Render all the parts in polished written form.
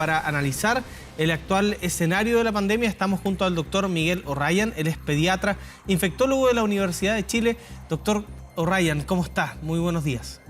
Para analizar el actual escenario de la pandemia estamos junto al doctor Miguel O'Ryan, él es pediatra, infectólogo de la Universidad de Chile. Doctor O'Ryan, ¿cómo está? Muy buenos días.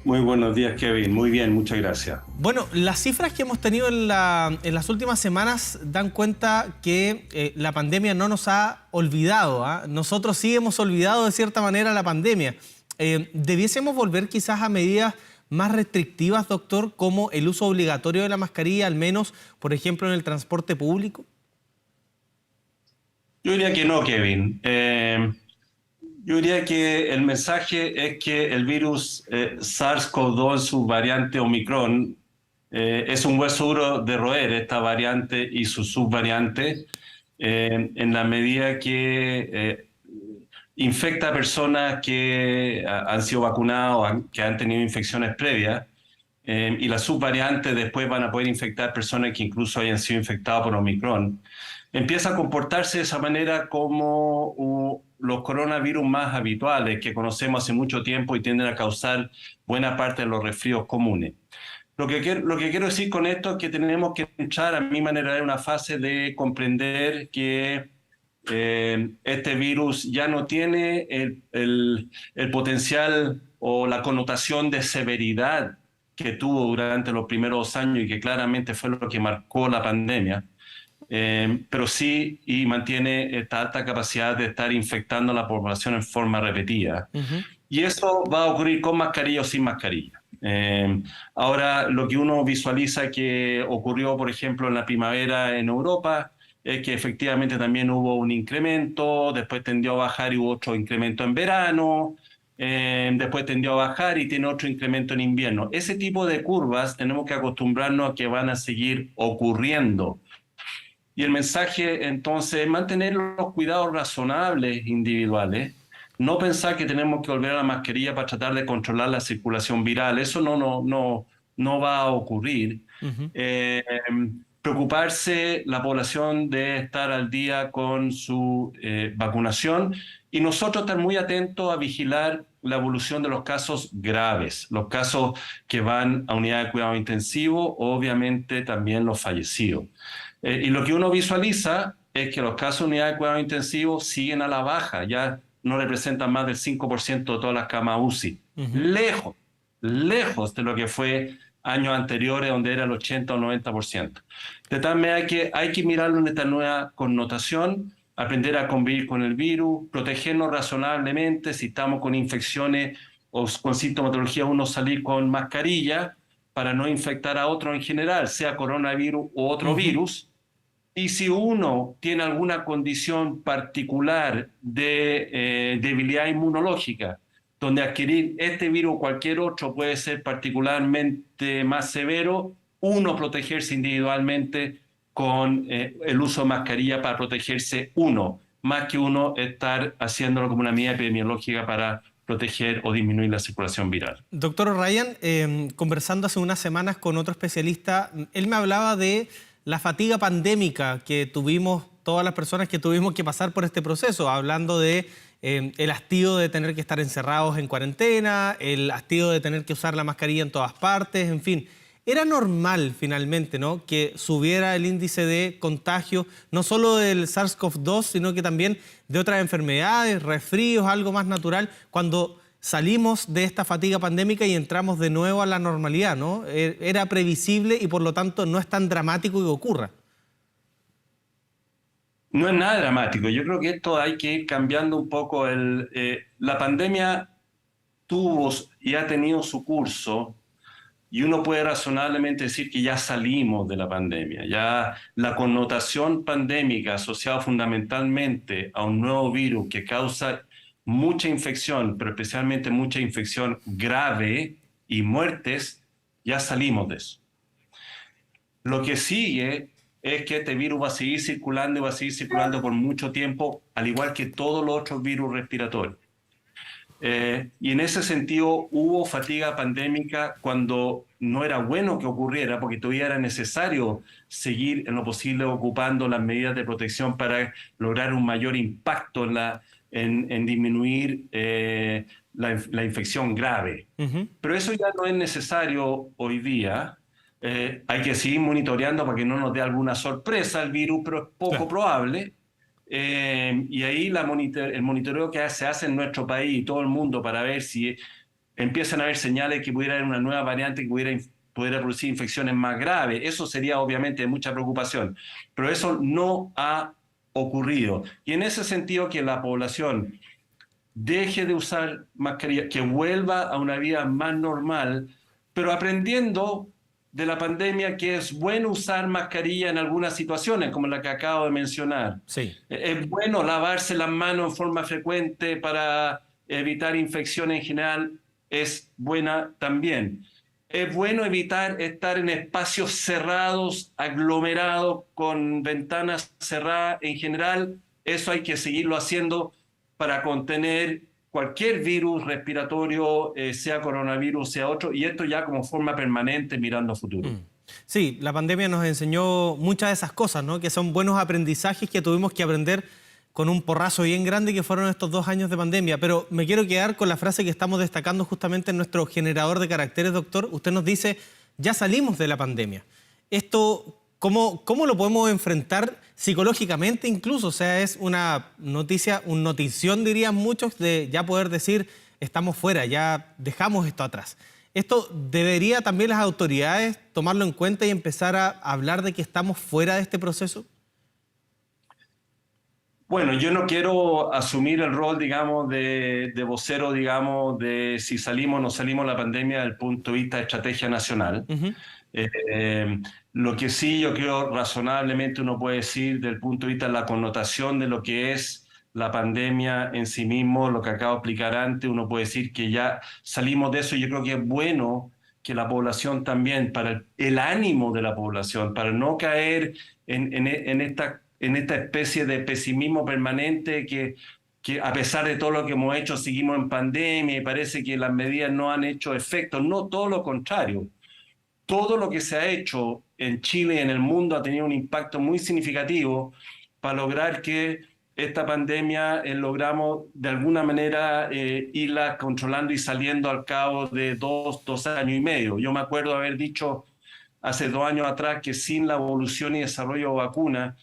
Muy buenos días, Kevin. Muy bien, muchas gracias. Bueno, las cifras que hemos tenido en las últimas semanas dan cuenta que la pandemia no nos ha olvidado, ¿eh? Nosotros sí hemos olvidado de cierta manera la pandemia. ¿Debiésemos volver quizás a medidas más restrictivas, doctor, como el uso obligatorio de la mascarilla, al menos, por ejemplo, en el transporte público? Yo diría que no, Kevin. Yo diría que el mensaje es que el virus SARS-CoV-2 en su variante Omicron es un hueso duro de roer, esta variante y su subvariante, en la medida que infecta a personas que han sido vacunadas o que han tenido infecciones previas. Y las subvariantes después van a poder infectar personas que incluso hayan sido infectadas por Omicron. Empieza a comportarse de esa manera como los coronavirus más habituales que conocemos hace mucho tiempo y tienden a causar buena parte de los resfríos comunes. Lo que quiero decir con esto es que tenemos que entrar, a mi manera de ver, una fase de comprender que este virus ya no tiene el potencial o la connotación de severidad que tuvo durante los primeros años y que claramente fue lo que marcó la pandemia, pero sí y mantiene esta alta capacidad de estar infectando a la población en forma repetida. Y eso va a ocurrir con mascarilla o sin mascarilla. Ahora, lo que uno visualiza que ocurrió, por ejemplo, en la primavera en Europa, es que efectivamente también hubo un incremento, después tendió a bajar y hubo otro incremento en verano, después tendió a bajar y tiene otro incremento en invierno. Ese tipo de curvas tenemos que acostumbrarnos a que van a seguir ocurriendo. Y el mensaje entonces es mantener los cuidados razonables individuales, no pensar que tenemos que volver a la mascarilla para tratar de controlar la circulación viral, eso no va a ocurrir. Eh, Preocuparse la población de estar al día con su vacunación y nosotros estar muy atentos a vigilar la evolución de los casos graves, los casos que van a unidad de cuidado intensivo, obviamente también los fallecidos. Y lo que uno visualiza es que los casos de unidad de cuidado intensivo siguen a la baja, ya no representan más del 5% de todas las camas UCI. Lejos de lo que fue años anteriores, donde era el 80 o 90%. De tal manera que hay que mirarlo en esta nueva connotación, aprender a convivir con el virus, protegernos razonablemente, si estamos con infecciones o con sintomatología, uno salir con mascarilla para no infectar a otro en general, sea coronavirus u otro virus. Y si uno tiene alguna condición particular de debilidad inmunológica, donde adquirir este virus o cualquier otro puede ser particularmente más severo, uno protegerse individualmente con el uso de mascarilla para protegerse uno, más que uno estar haciéndolo como una medida epidemiológica para proteger o disminuir la circulación viral. Doctor O'Ryan, conversando hace unas semanas con otro especialista, él me hablaba de la fatiga pandémica que tuvimos todas las personas que tuvimos que pasar por este proceso, hablando de el hastío de tener que estar encerrados en cuarentena, el hastío de tener que usar la mascarilla en todas partes, en fin. Era normal finalmente, ¿no?, que subiera el índice de contagio, no solo del SARS-CoV-2, sino que también de otras enfermedades, resfríos, algo más natural, cuando salimos de esta fatiga pandémica y entramos de nuevo a la normalidad, ¿no? Era previsible y por lo tanto no es tan dramático que ocurra. No es nada dramático. Yo creo que esto hay que ir cambiando un poco. La pandemia tuvo y ha tenido su curso y uno puede razonablemente decir que ya salimos de la pandemia. Ya la connotación pandémica asociada fundamentalmente a un nuevo virus que causa mucha infección, pero especialmente mucha infección grave y muertes, ya salimos de eso. Lo que sigue es que este virus va a seguir circulando y va a seguir circulando por mucho tiempo, al igual que todos los otros virus respiratorios. Y en ese sentido hubo fatiga pandémica cuando no era bueno que ocurriera, porque todavía era necesario seguir en lo posible ocupando las medidas de protección para lograr un mayor impacto en disminuir la infección grave. Pero eso ya no es necesario hoy día. Hay que seguir monitoreando para que no nos dé alguna sorpresa el virus, pero es poco Claro. probable. Y ahí el monitoreo que se hace en nuestro país y todo el mundo para ver si empiezan a haber señales que pudiera haber una nueva variante que pudiera producir infecciones más graves. Eso sería obviamente de mucha preocupación, pero eso no ha ocurrido. Y en ese sentido que la población deje de usar mascarilla, que vuelva a una vida más normal, pero aprendiendo de la pandemia que es bueno usar mascarilla en algunas situaciones, como la que acabo de mencionar. Sí. Es bueno lavarse las manos en forma frecuente para evitar infecciones en general, es buena también. Es bueno evitar estar en espacios cerrados, aglomerados, con ventanas cerradas en general. Eso hay que seguirlo haciendo para contener cualquier virus respiratorio, sea coronavirus, sea otro, y esto ya como forma permanente mirando a futuro. Sí, la pandemia nos enseñó muchas de esas cosas, ¿no? Que son buenos aprendizajes que tuvimos que aprender con un porrazo bien grande que fueron estos 2 años de pandemia. Pero me quiero quedar con la frase que estamos destacando justamente en nuestro generador de caracteres, doctor. Usted nos dice, ya salimos de la pandemia. Esto, ¿cómo lo podemos enfrentar psicológicamente incluso? O sea, es una noticia, un notición, dirían muchos, de ya poder decir, estamos fuera, ya dejamos esto atrás. Esto debería también las autoridades tomarlo en cuenta y empezar a hablar de que estamos fuera de este proceso. Bueno, yo no quiero asumir el rol, digamos, de vocero, digamos, de si salimos o no salimos de la pandemia desde el punto de vista de estrategia nacional. Ujú. Eh, eh, lo que sí yo creo razonablemente uno puede decir desde el punto de vista de la connotación de lo que es la pandemia en sí mismo, lo que acabo de explicar antes, uno puede decir que ya salimos de eso y yo creo que es bueno que la población también, para el ánimo de la población, para no caer en esta especie de pesimismo permanente que a pesar de todo lo que hemos hecho, seguimos en pandemia y parece que las medidas no han hecho efecto. No, todo lo contrario. Todo lo que se ha hecho en Chile y en el mundo ha tenido un impacto muy significativo para lograr que esta pandemia logramos de alguna manera irla controlando y saliendo al cabo de dos años y medio. Yo me acuerdo haber dicho hace 2 años atrás que sin la evolución y desarrollo de vacunas,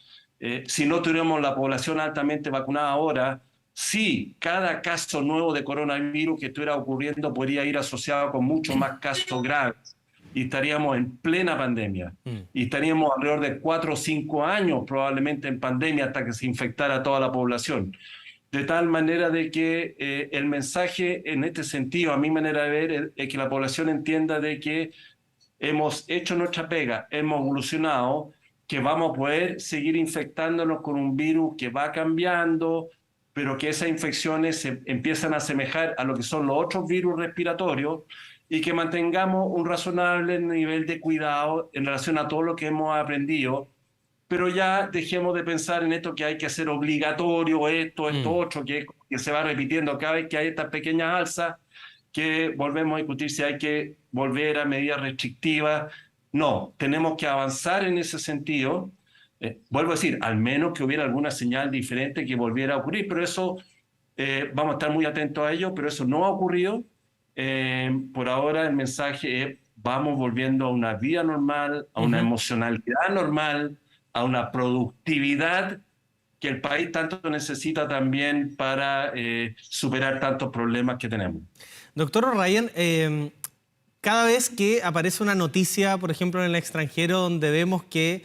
si no tuviéramos la población altamente vacunada ahora, sí, cada caso nuevo de coronavirus que estuviera ocurriendo podría ir asociado con muchos más casos graves y estaríamos en plena pandemia. Mm. Y estaríamos alrededor de 4 o 5 años probablemente en pandemia hasta que se infectara toda la población. De tal manera de que el mensaje en este sentido, a mi manera de ver, es que la población entienda de que hemos hecho nuestra pega, hemos evolucionado, que vamos a poder seguir infectándonos con un virus que va cambiando, pero que esas infecciones se empiezan a asemejar a lo que son los otros virus respiratorios y que mantengamos un razonable nivel de cuidado en relación a todo lo que hemos aprendido, pero ya dejemos de pensar en esto que hay que hacer obligatorio, esto, Mm. otro, que se va repitiendo cada vez que hay estas pequeñas alzas, que volvemos a discutir si hay que volver a medidas restrictivas. No, tenemos que avanzar en ese sentido. Vuelvo a decir, al menos que hubiera alguna señal diferente que volviera a ocurrir, pero eso vamos a estar muy atentos a ello, pero eso no ha ocurrido. Por ahora el mensaje es, vamos volviendo a una vida normal, a una Ujú. emocionalidad normal, a una productividad que el país tanto necesita también para superar tantos problemas que tenemos. Doctor O'Ryan, cada vez que aparece una noticia, por ejemplo, en el extranjero, donde vemos que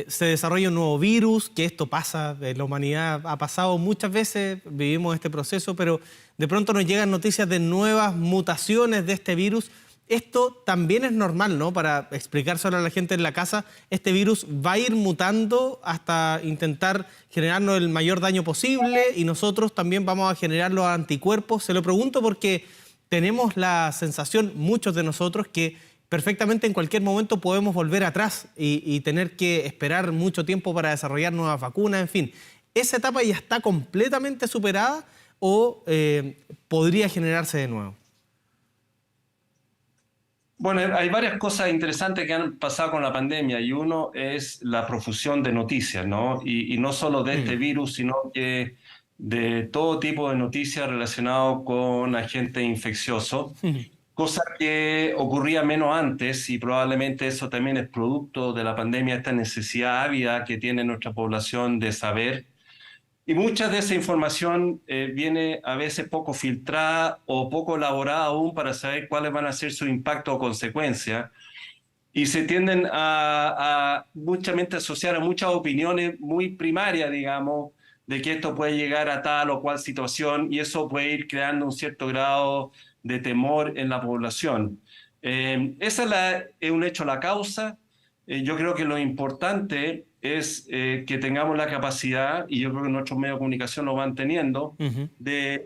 se desarrolla un nuevo virus, que esto pasa, la humanidad ha pasado muchas veces, vivimos este proceso, pero de pronto nos llegan noticias de nuevas mutaciones de este virus. Esto también es normal, ¿no? Para explicárselo a la gente en la casa, este virus va a ir mutando hasta intentar generarnos el mayor daño posible y nosotros también vamos a generar los anticuerpos. Se lo pregunto porque tenemos la sensación, muchos de nosotros, que perfectamente en cualquier momento podemos volver atrás y tener que esperar mucho tiempo para desarrollar nuevas vacunas, en fin. ¿Esa etapa ya está completamente superada o podría generarse de nuevo? Bueno, hay varias cosas interesantes que han pasado con la pandemia y uno es la profusión de noticias, ¿no? Y no solo de este Mm. virus, sino que de todo tipo de noticias relacionadas con agentes infecciosos, cosa que ocurría menos antes y probablemente eso también es producto de la pandemia, esta necesidad ávida que tiene nuestra población de saber. Y mucha de esa información viene a veces poco filtrada o poco elaborada aún para saber cuáles van a ser sus impactos o consecuencias. Y se tienden a muchamente asociar a muchas opiniones muy primarias, digamos, de que esto puede llegar a tal o cual situación y eso puede ir creando un cierto grado de temor en la población. Esa es un hecho la causa. Yo creo que lo importante es que tengamos la capacidad, y yo creo que nuestros medios de comunicación lo van teniendo, Ujú. de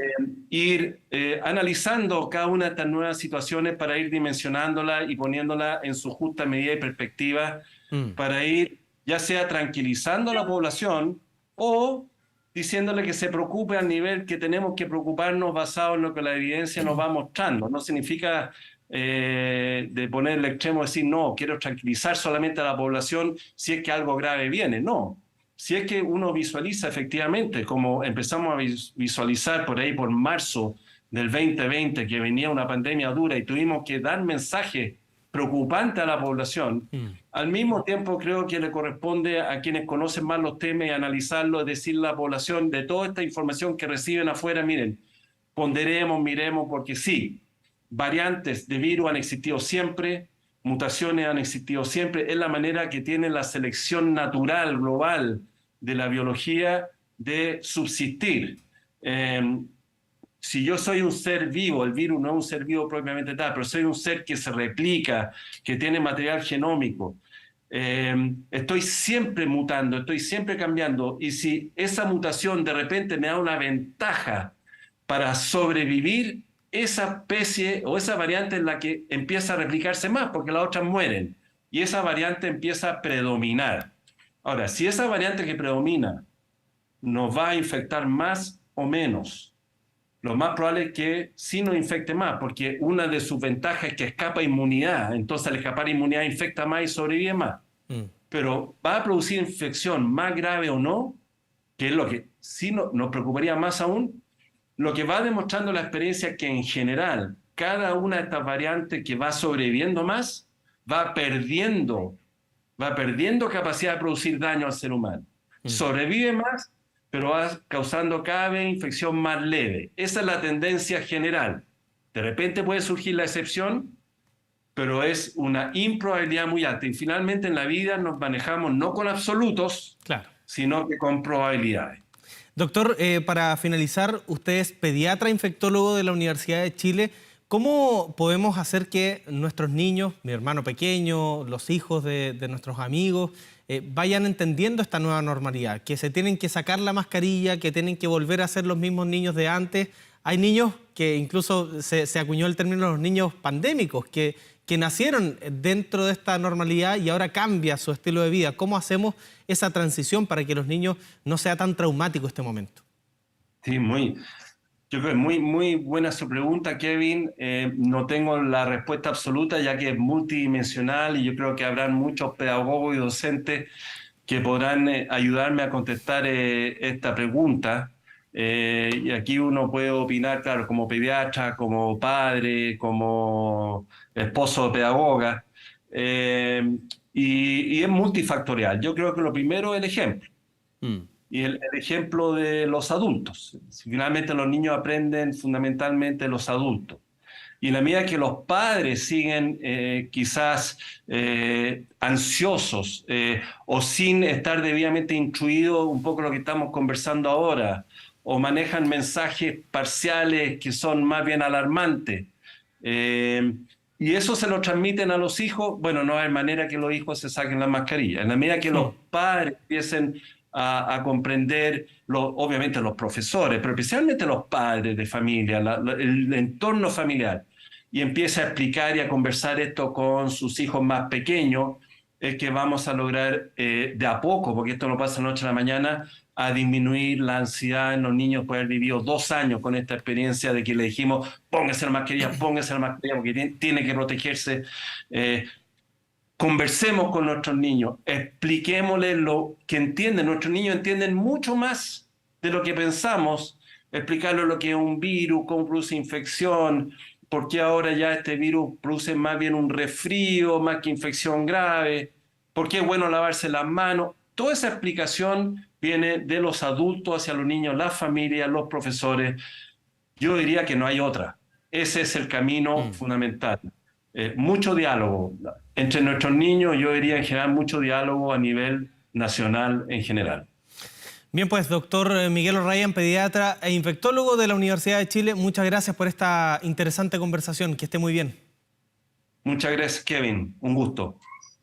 ir analizando cada una de estas nuevas situaciones para ir dimensionándolas y poniéndolas en su justa medida y perspectiva, Mm. para ir ya sea tranquilizando a la población o diciéndole que se preocupe al nivel que tenemos que preocuparnos basado en lo que la evidencia nos va mostrando. No significa de poner el extremo de decir, no, quiero tranquilizar solamente a la población si es que algo grave viene. No, si es que uno visualiza efectivamente, como empezamos a visualizar por ahí por marzo del 2020, que venía una pandemia dura y tuvimos que dar mensajes preocupantes a la población, Mm. al mismo tiempo creo que le corresponde a quienes conocen más los temas y analizarlo, es decir, la población de toda esta información que reciben afuera, miren, ponderemos, miremos, porque sí, variantes de virus han existido siempre, mutaciones han existido siempre, es la manera que tiene la selección natural, global de la biología de subsistir. Eh, si yo soy un ser vivo, el virus no es un ser vivo propiamente tal, pero soy un ser que se replica, que tiene material genómico, estoy siempre mutando, estoy siempre cambiando, y si esa mutación de repente me da una ventaja para sobrevivir, esa especie o esa variante es la que empieza a replicarse más, porque las otras mueren, y esa variante empieza a predominar. Ahora, si esa variante que predomina nos va a infectar más o menos, lo más probable es que sí nos infecte más, porque una de sus ventajas es que escapa inmunidad, entonces al escapar inmunidad infecta más y sobrevive más. Mm. Pero va a producir infección más grave o no, que es lo que sí nos preocuparía más aún, lo que va demostrando la experiencia que en general cada una de estas variantes que va sobreviviendo más va perdiendo capacidad de producir daño al ser humano. Mm. Sobrevive más, pero va causando cada vez infección más leve. Esa es la tendencia general. De repente puede surgir la excepción, pero es una improbabilidad muy alta. Y finalmente en la vida nos manejamos no con absolutos, Claro. sino que con probabilidades. Doctor, para finalizar, usted es pediatra infectólogo de la Universidad de Chile. ¿Cómo podemos hacer que nuestros niños, mi hermano pequeño, los hijos de nuestros amigos, vayan entendiendo esta nueva normalidad? Que se tienen que sacar la mascarilla, que tienen que volver a ser los mismos niños de antes. Hay niños que incluso se acuñó el término los niños pandémicos, que nacieron dentro de esta normalidad y ahora cambia su estilo de vida. ¿Cómo hacemos esa transición para que los niños no sea tan traumático este momento? Sí, yo creo que muy buena su pregunta, Kevin. No tengo la respuesta absoluta, ya que es multidimensional y yo creo que habrán muchos pedagogos y docentes que podrán ayudarme a contestar esta pregunta. Y aquí uno puede opinar, claro, como pediatra, como padre, como esposo de pedagoga. Eh, y es multifactorial. Yo creo que lo primero es el ejemplo Mm. y el ejemplo de los adultos. Finalmente los niños aprenden fundamentalmente de los adultos. Y en la medida que los padres siguen quizás ansiosos o sin estar debidamente instruidos, un poco lo que estamos conversando ahora, o manejan mensajes parciales que son más bien alarmantes, y eso se lo transmiten a los hijos, bueno, no hay manera que los hijos se saquen la mascarilla. En la medida que los padres empiecen a comprender, obviamente los profesores, pero especialmente los padres de familia, el entorno familiar, y empieza a explicar y a conversar esto con sus hijos más pequeños, es que vamos a lograr de a poco, porque esto no pasa de noche a la mañana, a disminuir la ansiedad en los niños por haber vivido 2 años con esta experiencia de que le dijimos póngase la mascarilla, porque tiene que protegerse. Conversemos con nuestros niños, expliquémosles lo que entienden. Nuestros niños entienden mucho más de lo que pensamos, explicarles lo que es un virus, cómo produce infección, por qué ahora ya este virus produce más bien un resfrío, más que infección grave, por qué es bueno lavarse las manos. Toda esa explicación viene de los adultos hacia los niños, las familias, los profesores. Yo diría que no hay otra. Ese es el camino fundamental. Mucho diálogo entre nuestros niños, yo diría en general mucho diálogo a nivel nacional en general. Bien, pues, doctor Miguel O'Ryan, pediatra e infectólogo de la Universidad de Chile, muchas gracias por esta interesante conversación. Que esté muy bien. Muchas gracias, Kevin. Un gusto.